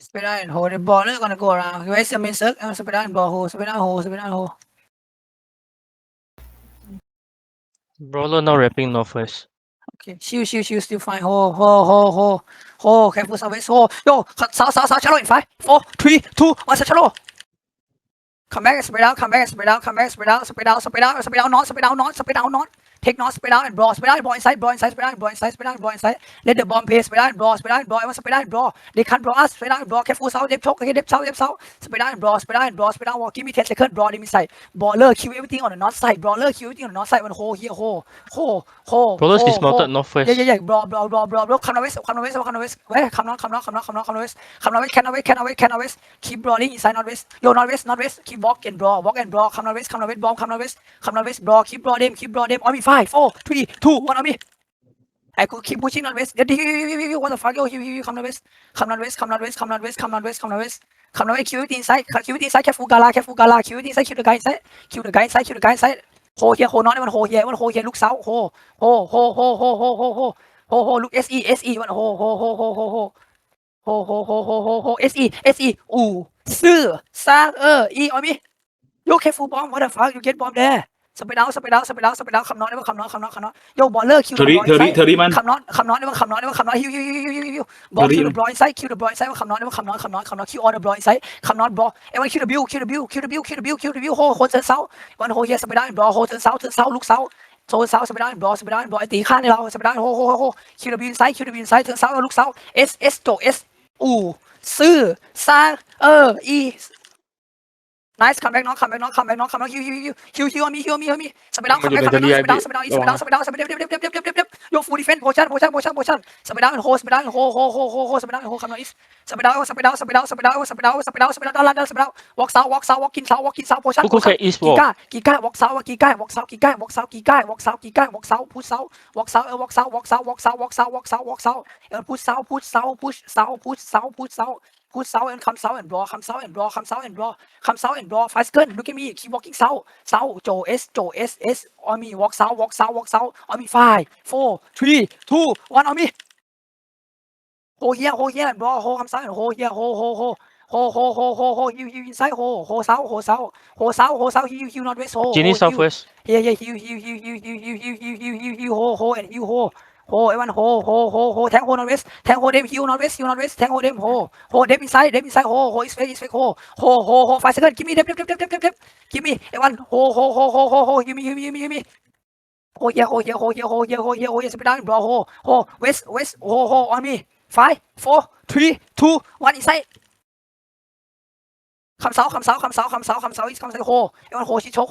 Spread out and hold. The ball is gonna go around. You raise the main circle and spread out and ball hold. Spread out, hold. Spread out, hold. Brawler now rapping northwest. Okay. Shield. Still fine. Hold. Careful, southwest. Hold. Yo, south. Shallow in 5, 4, 3, 2, 1. Shallow. Come back and spread out. Spread out. North. Take north, spread out and brawl. Spread out and brawl inside. Spread out and brawl inside. Let the bomb pace. Spread out and brawl. Spread out and brawl. They can't brawl us. Spread out and brawl. Careful south. Depth choke. Okay, depth south. Spread out and brawl. Walk. Give me 10 seconds. Brawl them inside. Brawler kill everything on the north side. One hole here. Hole. Brawlers dismounted northwest. Yeah. Brawl. Come north west. Where? Come north west. Can west. Keep brawling inside northwest. Yo, northwest. Keep walk and brawl. Come north west. Bomb. Come north west. Brawl. Keep brawl them. On me. 5, 4, 3, 2, 1 on me. I could keep pushing northwest. What the fuck? Yo, come northwest. Come northwest. Kill it inside. Careful gala. Kill it inside. Kill the guy inside. Hold here. Hold not. One hold here. Look south. Hold. Look SE. One hold. SE. Ooh. Sang. E on me. Yo, careful bomb. What the fuck? You get bomb there. Spread out. Come not. Yo, baller kill the boy inside. 30 man. Come not. Heal. Ball kill the boy inside. Come not. Kill all the boy inside. Come not ball. Everyone kill the bill. Hold turn south. One hold here. Spread out and ball. Hold turn south. Look south. So south. Spread out and ball. ตีข้างให้เรา Spread out. Hold. Kill the bill inside. Turn south. Look south. S โจ S อู่ซื่อสร้างE Nice, come back, heal on me. Spread out, Yo, full defense, potion. Spread out and hold, come on, east. Spread out, walk south, walk in south, potion. Okay, east wall. Giga, walk south, push south. Push south and come south and brawl. Come south and brawl. 5 seconds. Look at me. Keep walking south. Joe S. On me. Walk south. On me. 5, 4, 3, 2, 1. On me. Hold here and brawl. Hold come south and hold here. Hold. You inside. Hold south. Heal northwest. Genie southwest. Yeah. Heal. Hold and heal. Hold, everyone, hold, tank hold northwest, hold them, heal northwest, tank hold them, hold them inside, hold, is fake, hold, 5 seconds, give me, give me, everyone, hold, give me, hold here, spread out, bro, hold, west, hold, on me, 5, 4, 3, 2, 1, inside. Come south, east, come south, hold. Everyone hold the choke.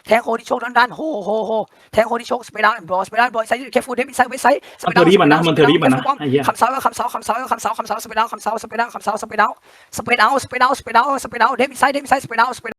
Tank hold the choke, run, hold. Tank hold the choke, spread out and brawl, inside, careful, them inside, west side. Come south, spread out. Them inside, spread out.